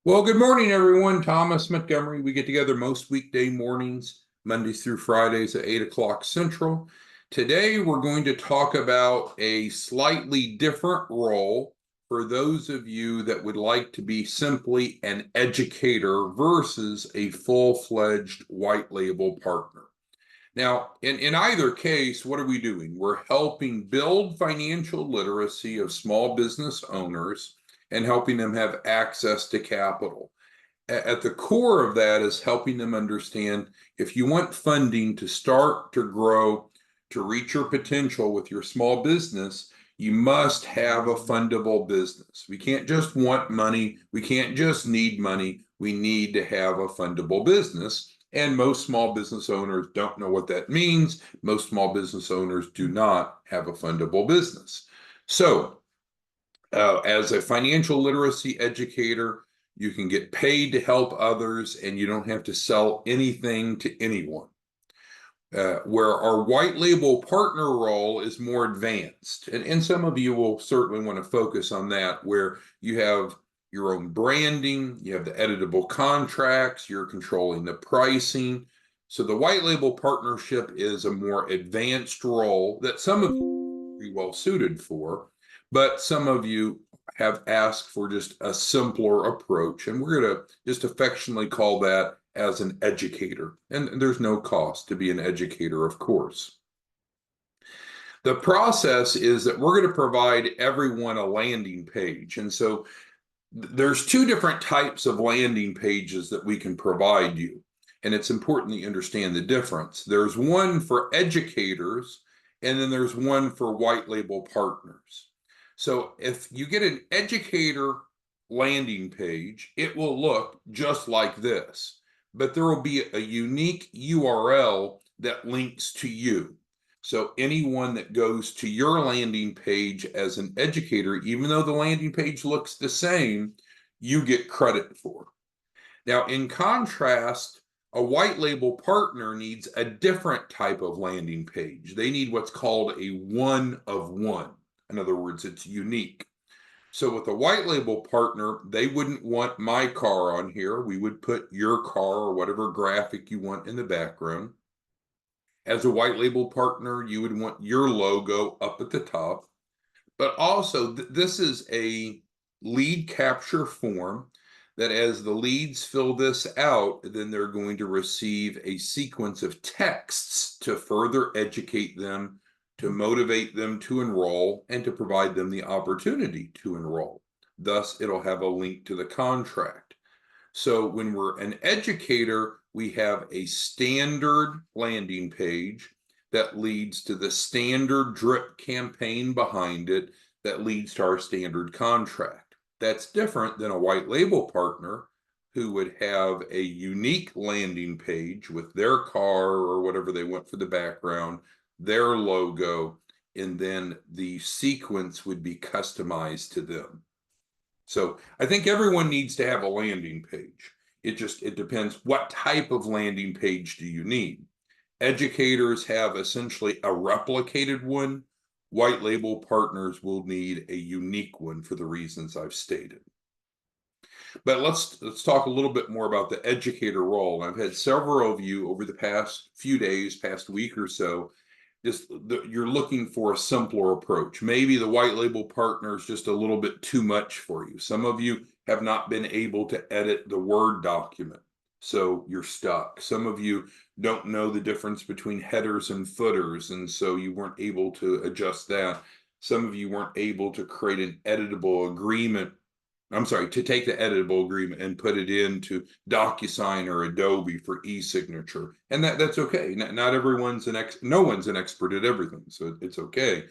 Well, good morning, everyone. Thomas Montgomery. We get together most weekday mornings, Mondays through Fridays at 8 o'clock Central. Today, we're going to talk about a slightly different role for those of you that would like to be simply an educator versus a full-fledged white label partner. Now, in either case, what are we doing? We're helping build financial literacy of small business owners and helping them have access to capital. At the core of that is helping them understand if you want funding to start to grow, to reach your potential with your small business, you must have a fundable business. We can't just want money. We can't just need money. We need to have a fundable business. And most small business owners don't know what that means. Most small business owners do not have a fundable business. So, as a financial literacy educator, you can get paid to help others and you don't have to sell anything to anyone. Where our white label partner role is more advanced. And some of you will certainly want to focus on that, where you have your own branding, you have the editable contracts, you're controlling the pricing. So the white label partnership is a more advanced role that some of you are pretty well suited for, but some of you have asked for just a simpler approach. And we're going to just affectionately call that as an educator. And there's no cost to be an educator, of course. The process is that we're going to provide everyone a landing page. And so there's two different types of landing pages that we can provide you. And it's important that you understand the difference. There's one for educators, and then there's one for white label partners. So if you get an educator landing page, it will look just like this, but there will be a unique URL that links to you. So anyone that goes to your landing page as an educator, even though the landing page looks the same, you get credit for. Now, in contrast, a white label partner needs a different type of landing page. They need what's called a one of one. In other words, it's unique. So with a white label partner, they wouldn't want my car on here. We would put your car or whatever graphic you want in the background. As a white label partner, you would want your logo up at the top. But also, this is a lead capture form that as the leads fill this out, then they're going to receive a sequence of texts to further educate them, to motivate them to enroll, and to provide them the opportunity to enroll. Thus, it'll have a link to the contract. So when we're an educator, we have a standard landing page that leads to the standard drip campaign behind it that leads to our standard contract. That's different than a white label partner who would have a unique landing page with their car or whatever they want for the background, their logo, and then the sequence would be customized to them. So I think everyone needs to have a landing page. It depends what type of landing page do you need. Educators have essentially a replicated one. White label partners will need a unique one for the reasons I've stated. But let's talk a little bit more about the educator role. I've had several of you over the past few days, past week or so, you're looking for a simpler approach. Maybe the white label partner is just a little bit too much for you. Some of you have not been able to edit the Word document, so you're stuck. Some of you don't know the difference between headers and footers, and so you weren't able to adjust that. Some of you weren't able to create an editable agreement. I'm sorry, to take the editable agreement and put it into DocuSign or Adobe for e-signature. And that's okay. Not everyone's no one's an expert at everything, so it's okay.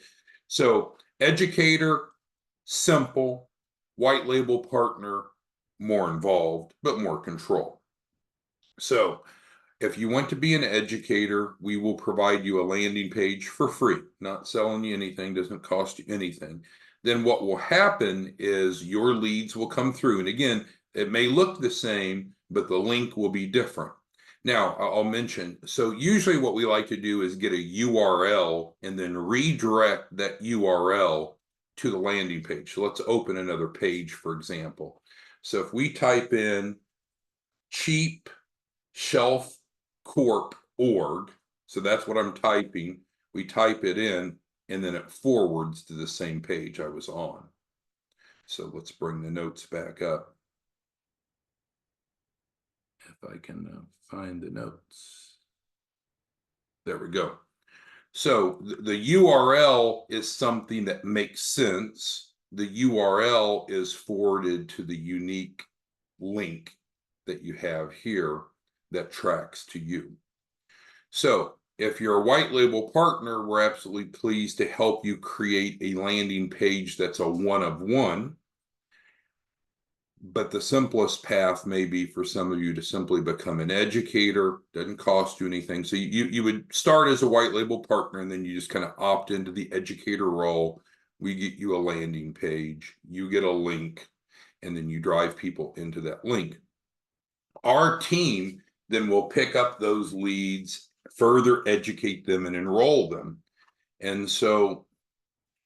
So educator, simple, white label partner, more involved, but more control. So if you want to be an educator, we will provide you a landing page for free, not selling you anything, doesn't cost you anything. Then what will happen is your leads will come through. And again, it may look the same, but the link will be different. Now, I'll mention, so usually what we like to do is get a URL and then redirect that URL to the landing page. So let's open another page, for example. So if we type in cheap shelf corp org, so that's what I'm typing, we type it in and then it forwards to the same page I was on. So let's bring the notes back up. If I can find the notes. There we go. So the URL is something that makes sense. The URL is forwarded to the unique link that you have here that tracks to you. So if you're a white label partner, we're absolutely pleased to help you create a landing page that's a one of one. But the simplest path may be for some of you to simply become an educator. Doesn't cost you anything. So you would start as a white label partner, and then you just kind of opt into the educator role. We get you a landing page, you get a link, and then you drive people into that link. Our team then will pick up those leads, further educate them, and enroll them. And so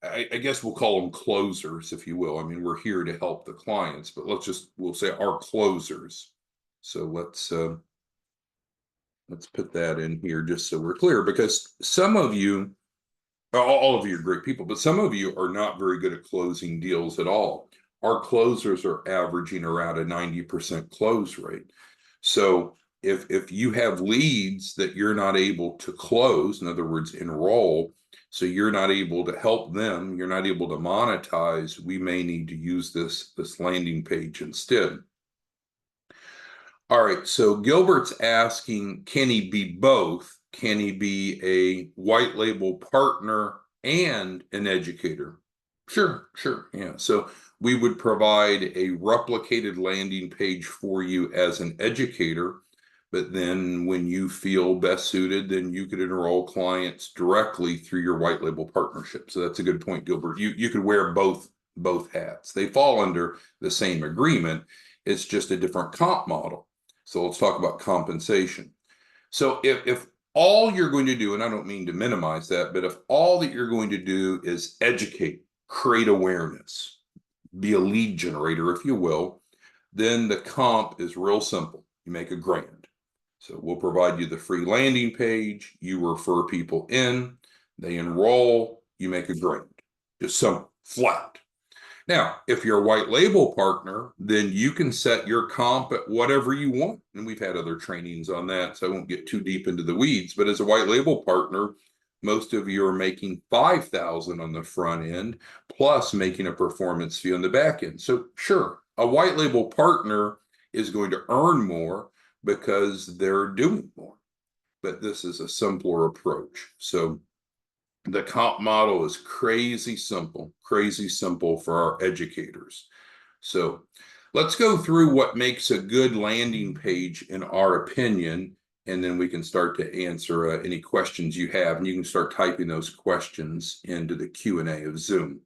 I guess we'll call them closers, if you will. I mean, we're here to help the clients, but we'll say our closers. So let's put that in here just so we're clear, because some of you, all of you are great people, but some of you are not very good at closing deals at all. Our closers are averaging around a 90% close rate. So if you have leads that you're not able to close, in other words, enroll, so you're not able to help them, you're not able to monetize, we may need to use this landing page instead. All right, so Gilbert's asking, can he be both? Can he be a white label partner and an educator? Sure, yeah. So we would provide a replicated landing page for you as an educator, but then when you feel best suited, then you could enroll clients directly through your white label partnership. So that's a good point, Gilbert. You could wear both hats. They fall under the same agreement. It's just a different comp model. So let's talk about compensation. So if all you're going to do, and I don't mean to minimize that, but if all that you're going to do is educate, create awareness, be a lead generator, if you will, then the comp is real simple. You make $1,000. So we'll provide you the free landing page. You refer people in, they enroll, you make $1,000. Just some flat. Now, if you're a white label partner, then you can set your comp at whatever you want. And we've had other trainings on that, so I won't get too deep into the weeds. But as a white label partner, most of you are making $5,000 on the front end, plus making a performance fee on the back end. So sure, a white label partner is going to earn more because they're doing more. But this is a simpler approach. So the comp model is crazy simple for our educators. So let's go through what makes a good landing page in our opinion, and then we can start to answer any questions you have, and you can start typing those questions into the Q&A of Zoom.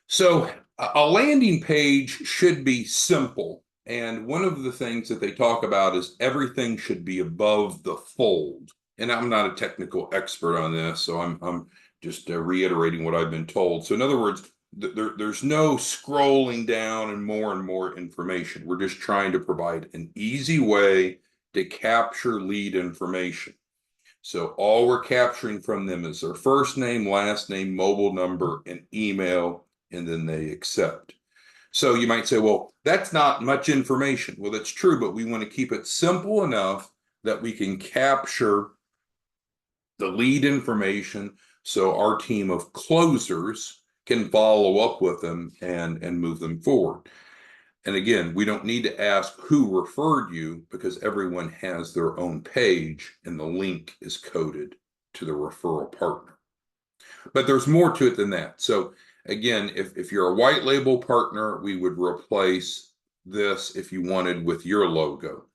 So a landing page should be simple. And one of the things that they talk about is everything should be above the fold. And I'm not a technical expert on this, so I'm just reiterating what I've been told. So in other words, there's no scrolling down and more information. We're just trying to provide an easy way to capture lead information. So all we're capturing from them is their first name, last name, mobile number, and email, and then they accept. So you might say, well, that's not much information. Well, that's true, but we want to keep it simple enough that we can capture the lead information so our team of closers can follow up with them and move them forward. And again, we don't need to ask who referred you because everyone has their own page and the link is coded to the referral partner. But there's more to it than that. So again, if you're a white label partner, we would replace this if you wanted with your logo.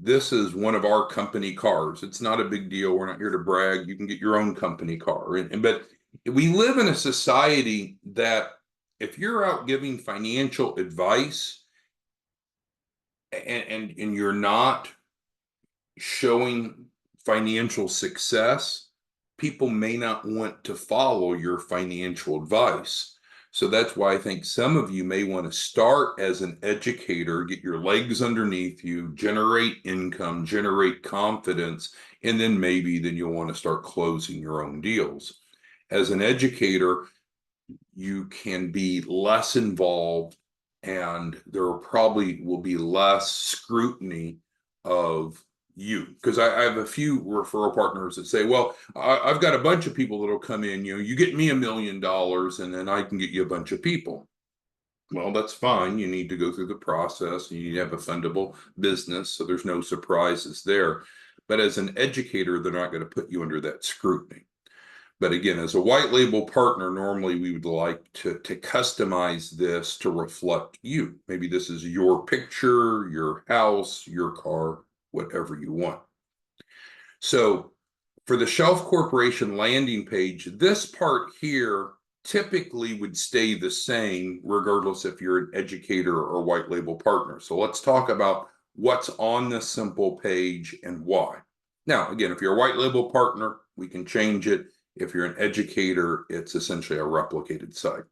This is one of our company cars. It's not a big deal. We're not here to brag. You can get your own company car. But we live in a society that if you're out giving financial advice and you're not showing financial success, people may not want to follow your financial advice. So that's why I think some of you may want to start as an educator, get your legs underneath you, generate income, generate confidence, and then you'll want to start closing your own deals. As an educator, you can be less involved and there probably will be less scrutiny of you. Because I have a few referral partners that say, well, I've got a bunch of people that'll come in, you get me $1 million and then I can get you a bunch of people. Well, that's fine. You need to go through the process. You need to have a fundable business, so there's no surprises there. But as an educator, they're not going to put you under that scrutiny. But again, as a white label partner, normally we would like to customize this to reflect you. Maybe this is your picture, your house, your car, whatever you want. So for the Shelf Corporation landing page, this part here typically would stay the same regardless if you're an educator or white label partner. So let's talk about what's on this simple page and why. Now, again, if you're a white label partner, we can change it. If you're an educator, it's essentially a replicated site.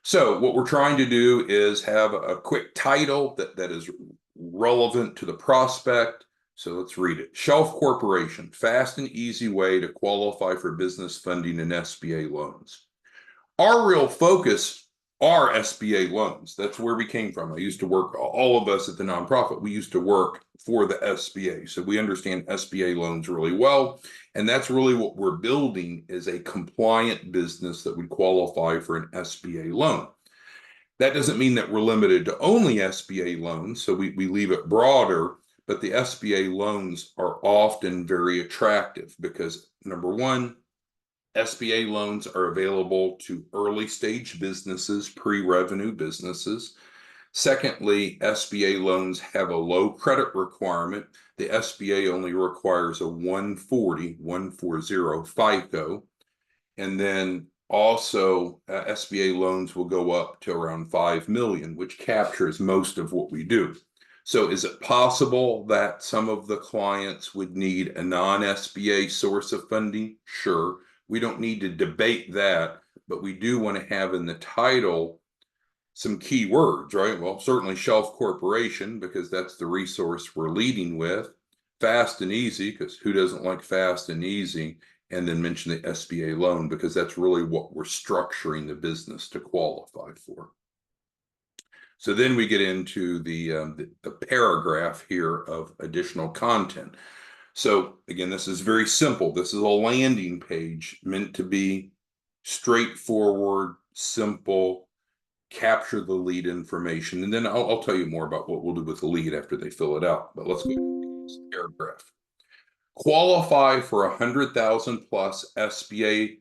So what we're trying to do is have a quick title that is relevant to the prospect. So let's read it. Shelf Corporation, fast and easy way to qualify for business funding and SBA loans. Our real focus are SBA loans. That's where we came from. I used to work, all of us at the nonprofit, we used to work for the SBA. So we understand SBA loans really well. And that's really what we're building, is a compliant business that would qualify for an SBA loan. That doesn't mean that we're limited to only SBA loans. So we leave it broader, but the SBA loans are often very attractive because, number one, SBA loans are available to early stage businesses, pre-revenue businesses. Secondly, SBA loans have a low credit requirement. The SBA only requires a 140 FICO. And then also SBA loans will go up to around 5 million, which captures most of what we do. So is it possible that some of the clients would need a non-SBA source of funding? Sure. We don't need to debate that, but we do want to have in the title some key words, right? Well, certainly Shelf Corporation, because that's the resource we're leading with. Fast and easy, because who doesn't like fast and easy? And then mention the SBA loan, because that's really what we're structuring the business to qualify for. So then we get into the paragraph here of additional content. So again, this is very simple. This is a landing page meant to be straightforward, simple, capture the lead information. And then I'll tell you more about what we'll do with the lead after they fill it out. But let's go to this paragraph. Qualify for 100,000 plus SBA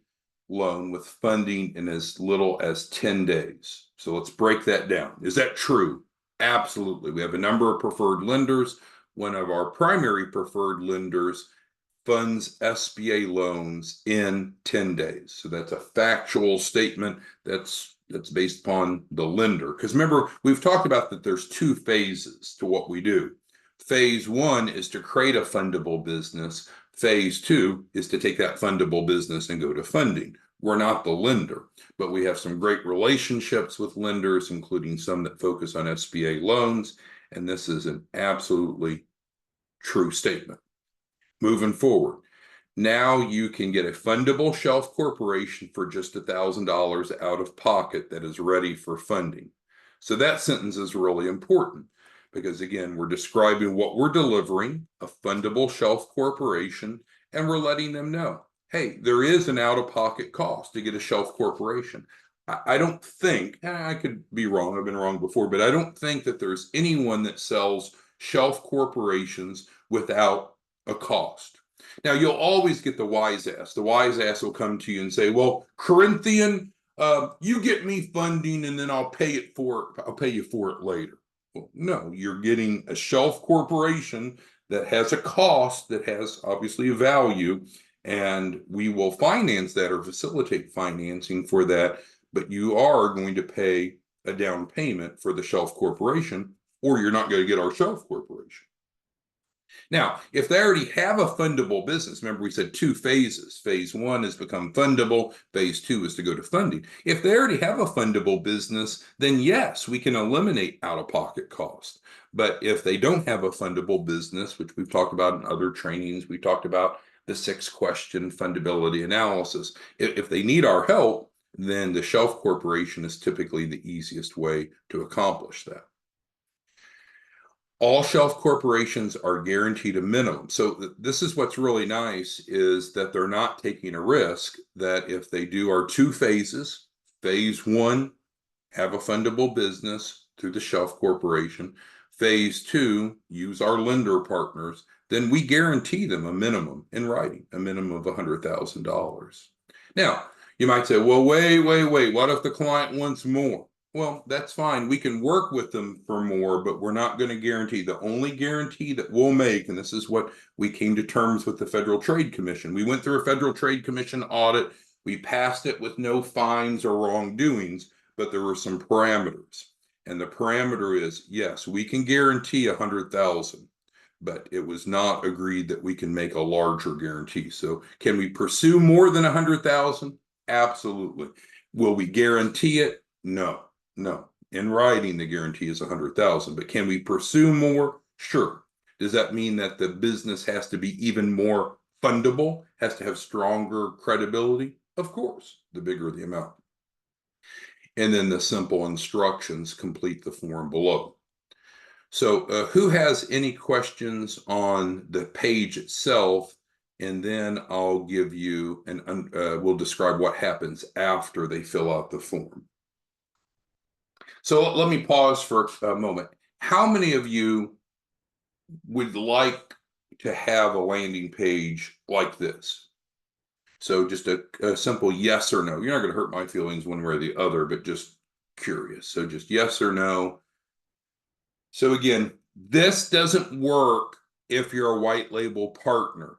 loan with funding in as little as 10 days. So let's break that down. Is that true? Absolutely. We have a number of preferred lenders. One of our primary preferred lenders funds SBA loans in 10 days. So that's a factual statement that's based upon the lender. Because remember, we've talked about that there's two phases to what we do. Phase one is to create a fundable business. Phase two is to take that fundable business and go to funding. We're not the lender, but we have some great relationships with lenders, including some that focus on SBA loans. And this is an absolutely true statement. Moving forward, now you can get a fundable Shelf Corporation for just $1,000 out of pocket that is ready for funding. So that sentence is really important because, again, we're describing what we're delivering, a fundable Shelf Corporation, and we're letting them know, hey, there is an out-of-pocket cost to get a Shelf Corporation. I don't think, I could be wrong, I've been wrong before, but I don't think that there's anyone that sells Shelf Corporations without a cost. Now, you'll always get the wise ass. The wise ass will come to you and say, well, Corinthian, you get me funding and then I'll pay you for it later. Well, no, you're getting a Shelf Corporation that has a cost, that has obviously a value, and we will finance that or facilitate financing for that, but you are going to pay a down payment for the Shelf Corporation, or you're not going to get our Shelf Corporation. Now, if they already have a fundable business, remember we said 2 phases. Phase 1 is become fundable. Phase 2 is to go to funding. If they already have a fundable business, then yes, we can eliminate out-of-pocket cost. But if they don't have a fundable business, which we've talked about in other trainings, we talked about the 6-question fundability analysis. If they need our help, then the shelf corporation is typically the easiest way to accomplish that. All shelf corporations are guaranteed a minimum. So this is what's really nice, is that they're not taking a risk that if they do our 2 phases, phase 1, have a fundable business through the shelf corporation, phase 2, use our lender partners, then we guarantee them a minimum in writing, a minimum of $100,000. Now, you might say, well, wait, what if the client wants more? Well, that's fine. We can work with them for more, but we're not going to guarantee. The only guarantee that we'll make, and this is what we came to terms with the Federal Trade Commission. We went through a Federal Trade Commission audit. We passed it with no fines or wrongdoings, but there were some parameters. And the parameter is, yes, we can guarantee 100,000, but it was not agreed that we can make a larger guarantee. So can we pursue more than 100,000? Absolutely. Will we guarantee it? No. In writing, the guarantee is 100,000, but can we pursue more? Sure. Does that mean that the business has to be even more fundable, has to have stronger credibility? Of course, the bigger the amount. And then the simple instructions complete the form below. So who has any questions on the page itself? And then I'll give you, and we'll describe what happens after they fill out the form. So let me pause for a moment. How many of you would like to have a landing page like this? So just a simple yes or no. You're not going to hurt my feelings one way or the other, but just curious. So just yes or no. So again, this doesn't work if you're a white label partner.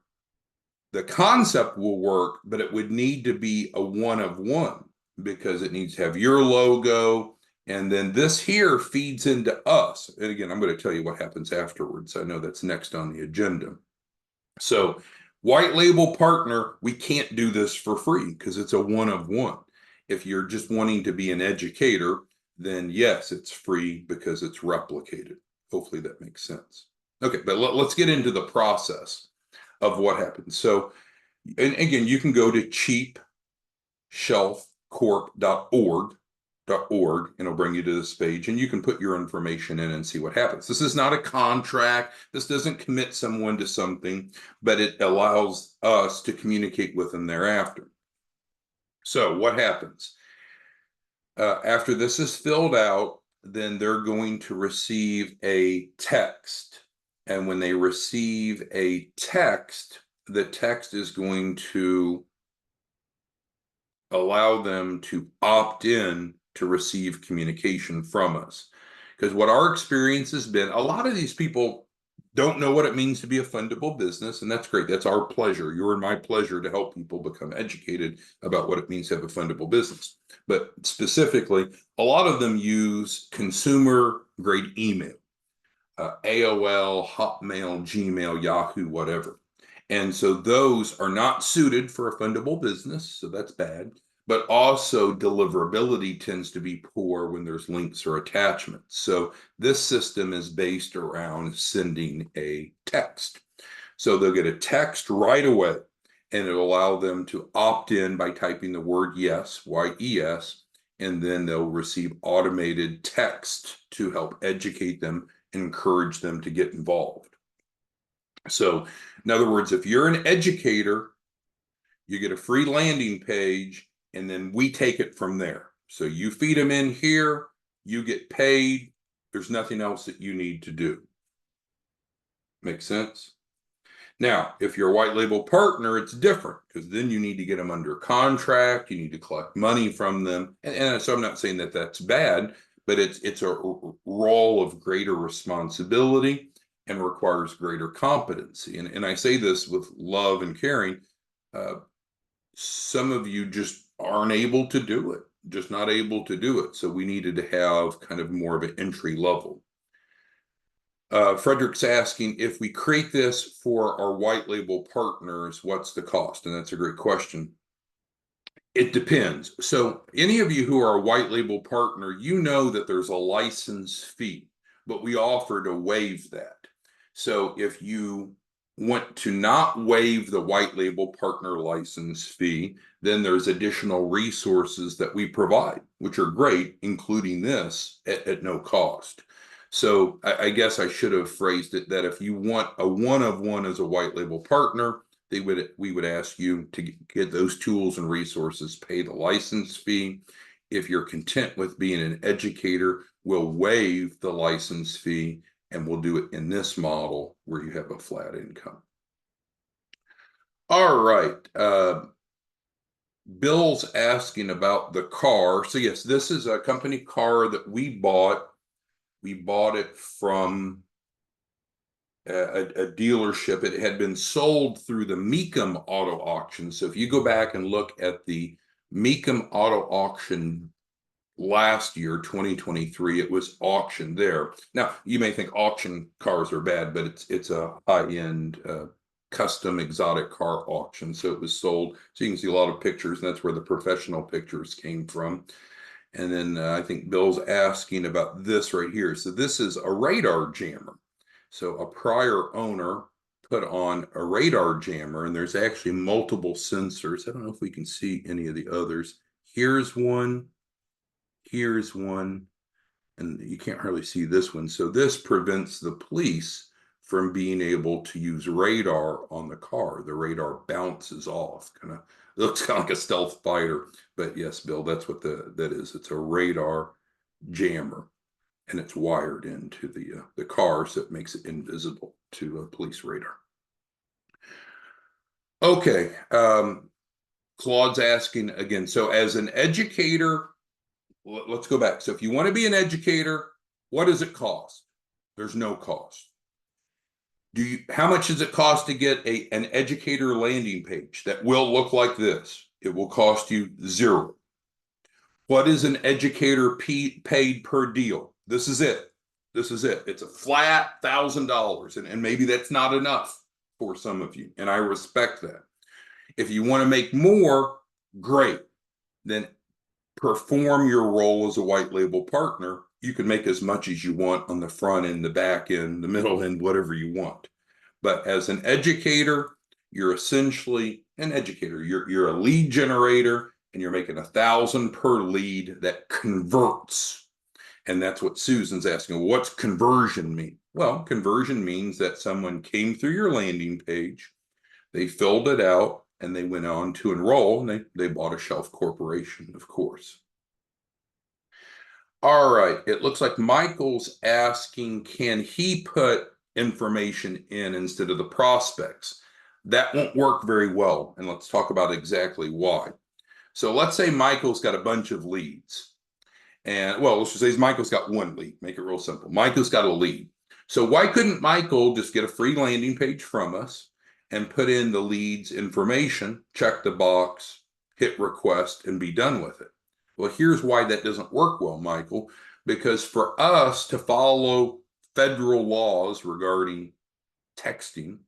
The concept will work, but it would need to be a one of one, because it needs to have your logo. And then this here feeds into us. And again, I'm going to tell you what happens afterwards. I know that's next on the agenda. So white label partner, we can't do this for free because it's a one of one. If you're just wanting to be an educator, then yes, it's free because it's replicated. Hopefully that makes sense. Okay, but let's get into the process of what happens. So, and again, you can go to cheapshelfcorp.org, and it'll bring you to this page, and you can put your information in and see what happens. This is not a contract. This doesn't commit someone to something, but it allows us to communicate with them thereafter. So what happens? After this is filled out, then they're going to receive a text. And when they receive a text, the text is going to allow them to opt in to receive communication from us. Because what our experience has been, a lot of these people don't know what it means to be a fundable business, and that's great. That's our pleasure. Your and my pleasure to help people become educated about what it means to have a fundable business. But specifically, a lot of them use consumer grade email, AOL, Hotmail, Gmail, Yahoo, whatever. And so those are not suited for a fundable business, so that's bad. But also deliverability tends to be poor when there's links or attachments. So this system is based around sending a text. So they'll get a text right away, and it'll allow them to opt in by typing the word yes, Y-E-S, and then they'll receive automated text to help educate them, encourage them to get involved. So in other words, if you're an educator, you get a free landing page, and then we take it from there. So you feed them in here, you get paid. There's nothing else that you need to do. Make sense? Now, if you're a white label partner, it's different, because then you need to get them under contract. You need to collect money from them. And so I'm not saying that that's bad, but it's a role of greater responsibility and requires greater competency. And I say this with love and caring. Some of you just aren't able to do it, just not able to do it. So we needed to have kind of more of an entry level. Frederick's asking, if we create this for our white label partners, what's the cost? And that's a great question. It depends. So any of you who are a white label partner, you know that there's a license fee, but we offer to waive that. So if you want to not waive the white label partner license fee, then there's additional resources that we provide, which are great, including this at no cost. So I guess I should have phrased it that if you want a one-of-one as a white label partner, we would ask you to get those tools and resources, pay the license fee. If you're content with being an educator, we'll waive the license fee, and we'll do it in this model where you have a flat income. All right. Bill's asking about the car. So yes, this is a company car that we bought. We bought it from a dealership. It had been sold through the Mecum Auto Auction. So if you go back and look at the Mecum Auto Auction last year, 2023, it was auctioned there. Now, you may think auction cars are bad, but it's a high-end custom exotic car auction. So it was sold. So you can see a lot of pictures, and that's where the professional pictures came from. And then I think Bill's asking about this right here. So this is a radar jammer. So a prior owner put on a radar jammer, and there's actually multiple sensors. I don't know if we can see any of the others. Here's one, and you can't hardly see this one. So this prevents the police from being able to use radar on the car. The radar bounces off, looks kind of like a stealth fighter. But yes, Bill, that's what that is. It's a radar jammer, and it's wired into the car, so it makes it invisible to a police radar. Okay, Claude's asking again. So as an educator, let's go back. So if you want to be an educator, what does it cost? There's no cost. How much does it cost to get an educator landing page that will look like this? It will cost you $0. What is an educator paid per deal? This is it. It's a flat $1,000, and maybe that's not enough for some of you, and I respect that. If you want to make more, great. Then perform your role as a white label partner. You can make as much as you want on the front end, the back end, the middle end, whatever you want. But as an educator, you're essentially an educator. You're a lead generator, and you're making $1,000 per lead that converts. And that's what Susan's asking. What's conversion mean? Well, conversion means that someone came through your landing page, they filled it out, and they went on to enroll, and they bought a shelf corporation, of course. All right, it looks like Michael's asking, can he put information in instead of the prospects? That won't work very well, and let's talk about exactly why. So let's say Michael's got a bunch of leads. And well, let's just say Michael's got one lead. Make it real simple. Michael's got a lead. So why couldn't Michael just get a free landing page from us and put in the lead's information, check the box, hit request, and be done with it? Well, here's why that doesn't work well, Michael, because for us to follow federal laws regarding texting,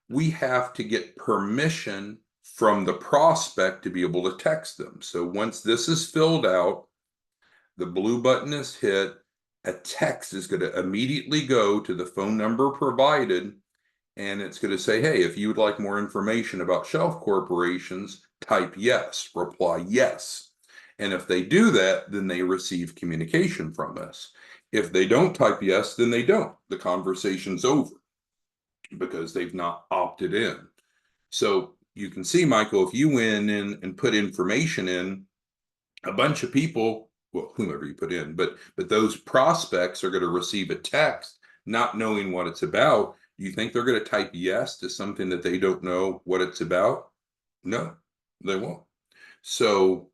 we have to get permission from the prospect to be able to text them. So once this is filled out, the blue button is hit, a text is going to immediately go to the phone number provided, and it's going to say, hey, if you would like more information about shelf corporations, type yes, reply yes. And if they do that, then they receive communication from us. If they don't type yes, then they don't. The conversation's over because they've not opted in. So you can see, Michael, if you went in and put information in, a bunch of people, well, whomever you put in, but those prospects are going to receive a text not knowing what it's about. You think they're going to type yes to something that they don't know what it's about? No, they won't. So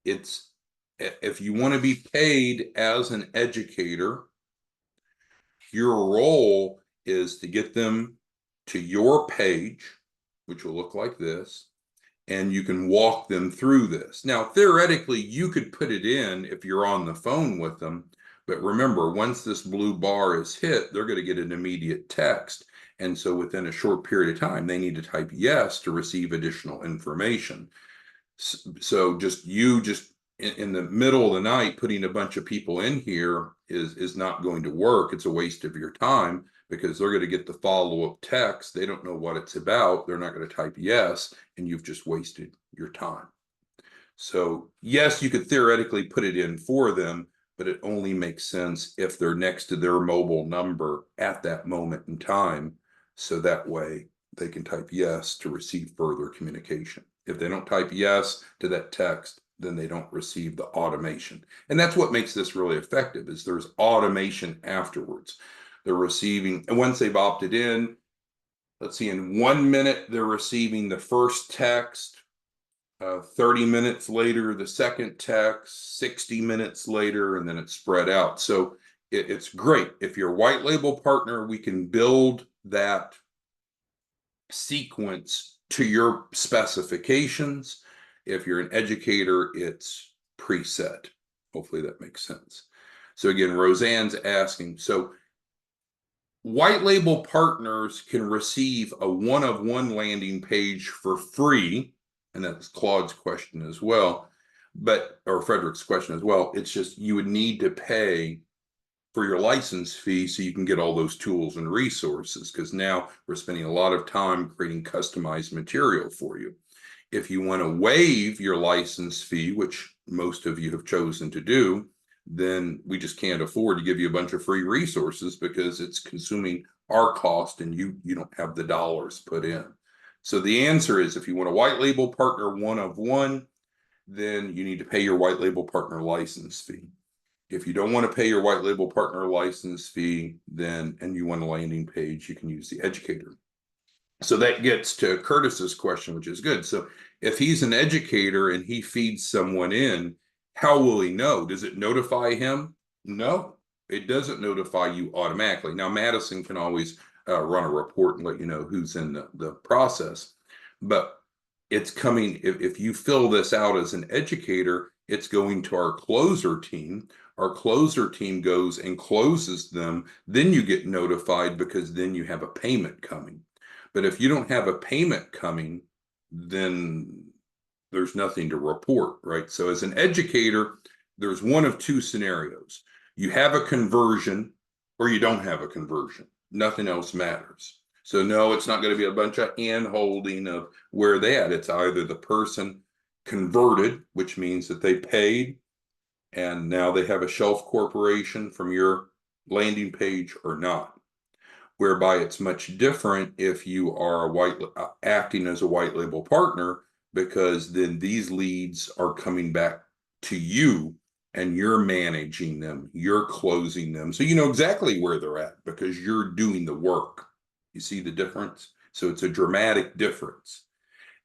if you want to be paid as an educator, your role is to get them to your page, which will look like this, and you can walk them through this. Now, theoretically, you could put it in if you're on the phone with them, But remember, once this blue bar is hit, they're going to get an immediate text. And so within a short period of time, they need to type yes to receive additional information. So just in the middle of the night, putting a bunch of people in here is not going to work. It's a waste of your time because they're going to get the follow-up text. They don't know what it's about. They're not going to type yes, and you've just wasted your time. So yes, you could theoretically put it in for them, but it only makes sense if they're next to their mobile number at that moment in time. So that way they can type yes to receive further communication. If they don't type yes to that text, then they don't receive the automation. And that's what makes this really effective is there's automation afterwards. They're receiving, and once they've opted in, let's see, in 1 minute, they're receiving the first text. 30 minutes later, the second text, 60 minutes later, and then it's spread out. So it's great. If you're a white label partner, we can build that sequence to your specifications. If you're an educator, it's preset. Hopefully that makes sense. So again, Roseanne's asking, so white label partners can receive a one-of-one landing page for free. And that's Claude's question as well, or Frederick's question as well. It's just you would need to pay for your license fee so you can get all those tools and resources, because now we're spending a lot of time creating customized material for you. If you want to waive your license fee, which most of you have chosen to do, then we just can't afford to give you a bunch of free resources because it's consuming our cost and you don't have the dollars put in. So the answer is if you want a white label partner one-of-one, then you need to pay your white label partner license fee. If you don't want to pay your white label partner license fee, then, and you want a landing page, you can use the educator. So that gets to Curtis's question, which is good. So if he's an educator and he feeds someone in, how will he know? Does it notify him? No, it doesn't notify you automatically. Now, Madison can always run a report and let you know who's in the process. But it's coming, if you fill this out as an educator, it's going to our closer team. Our closer team goes and closes them. Then you get notified because then you have a payment coming. But if you don't have a payment coming, then there's nothing to report, right? So as an educator, there's one of two scenarios. You have a conversion or you don't have a conversion. Nothing else matters. So no, it's not going to be a bunch of hand holding of where they at. It's either the person converted, which means that they paid and now they have a shelf corporation from your landing page, or not. Whereby it's much different if you are acting as a white label partner, because then these leads are coming back to you and you're managing them, you're closing them. So you know exactly where they're at because you're doing the work. You see the difference? So it's a dramatic difference.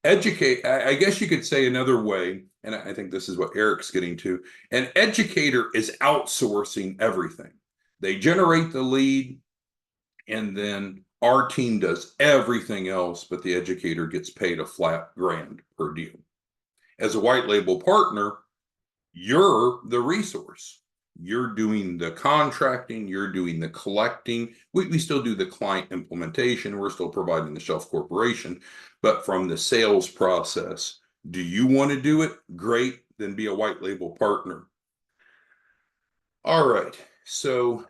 I guess you could say another way, and I think this is what Eric's getting to, an educator is outsourcing everything. They generate the lead, and then our team does everything else, but the educator gets paid a flat grand per deal. As a white label partner, you're the resource. You're doing the contracting, you're doing the collecting. We still do the client implementation. We're still providing the shelf corporation. But from the sales process, do you want to do it? Great, then be a white label partner. All right, so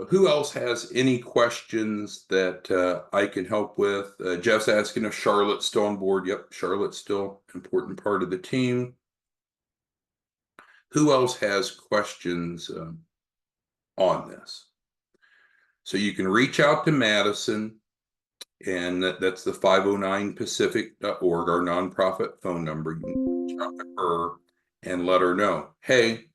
who else has any questions that I can help with? Jeff's asking if Charlotte's still on board. Yep, Charlotte's still an important part of the team. Who else has questions on this? So you can reach out to Madison, and that's the 509pacific.org, our nonprofit phone number. You can reach out to her and let her know, hey,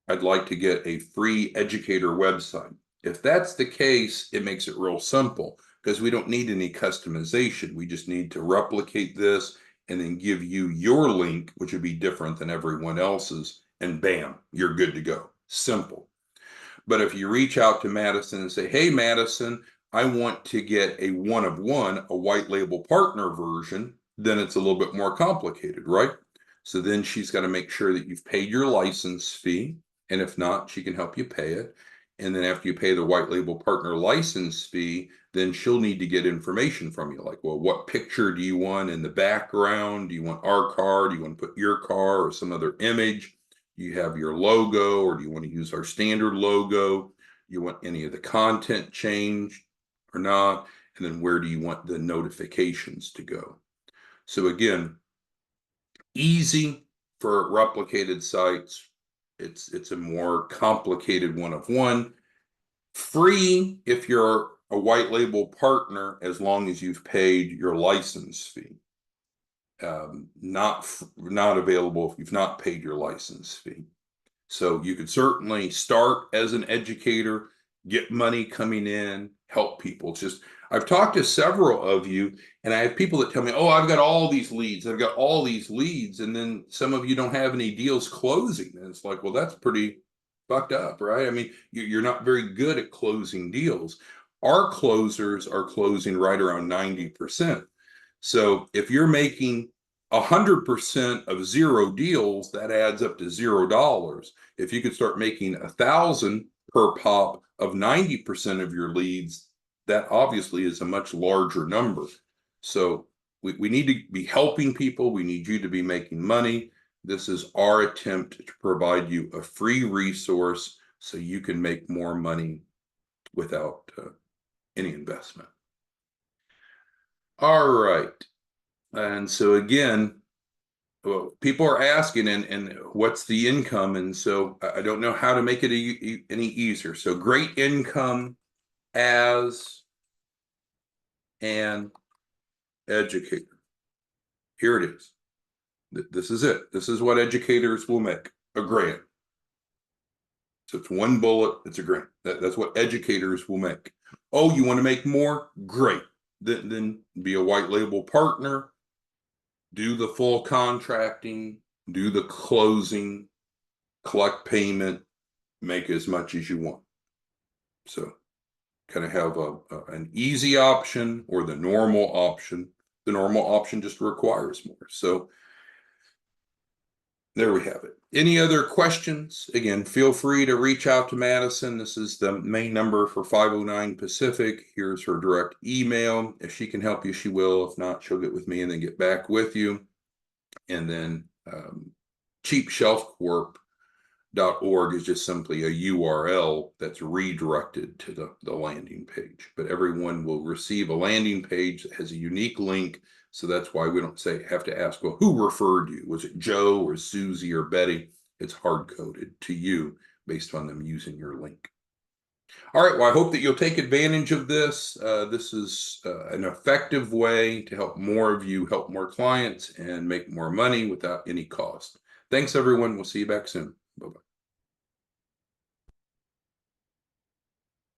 I'd like to get a free educator website. If that's the case, it makes it real simple because we don't need any customization. We just need to replicate this and then give you your link, which would be different than everyone else's, and bam, you're good to go. Simple. But if you reach out to Madison and say, hey, Madison, I want to get a one-of-one, a white label partner version, then it's a little bit more complicated, right? So then she's got to make sure that you've paid your license fee. And if not, she can help you pay it. And then after you pay the white label partner license fee, then she'll need to get information from you. Like, well, what picture do you want in the background? Do you want our car? Do you want to put your car or some other image? Do you have your logo, or do you want to use our standard logo? You want any of the content changed or not? And then where do you want the notifications to go? So again, easy for replicated sites. It's a more complicated one-of-one. Free if you're a white label partner, as long as you've paid your license fee. Not available if you've not paid your license fee. So you could certainly start as an educator, get money coming in, help people. It's just, I've talked to several of you, and I have people that tell me, oh, I've got all these leads. I've got all these leads. And then some of you don't have any deals closing. And it's like, well, that's pretty fucked up, right? I mean, you're not very good at closing deals. Our closers are closing right around 90%. So if you're making 100% of 0 deals, that adds up to $0. If you could start making 1,000 per pop of 90% of your leads, that obviously is a much larger number. So we need to be helping people. We need you to be making money. This is our attempt to provide you a free resource so you can make more money without any investment. All right. And so again, well, people are asking, and what's the income? And so I don't know how to make it any easier. So great income as an educator. Here it is. This is it. This is what educators will make, a grant. So it's one bullet, it's a grant. That's what educators will make. Oh, you want to make more? Great. Then be a white label partner, do the full contracting, do the closing, collect payment, make as much as you want. So kind of have an easy option or the normal option. The normal option just requires more. So there we have it. Any other questions? Again, feel free to reach out to Madison. This is the main number for 509 Pacific. Here's her direct email. If she can help you, she will. If not, she'll get with me and then get back with you. And then cheapshelfcorp.org is just simply a URL that's redirected to the landing page. But everyone will receive a landing page that has a unique link. So that's why we don't have to ask, well, who referred you? Was it Joe or Susie or Betty? It's hard-coded to you based on them using your link. All right, well, I hope that you'll take advantage of this. This is an effective way to help more of you, help more clients, and make more money without any cost. Thanks, everyone. We'll see you back soon. Bye-bye.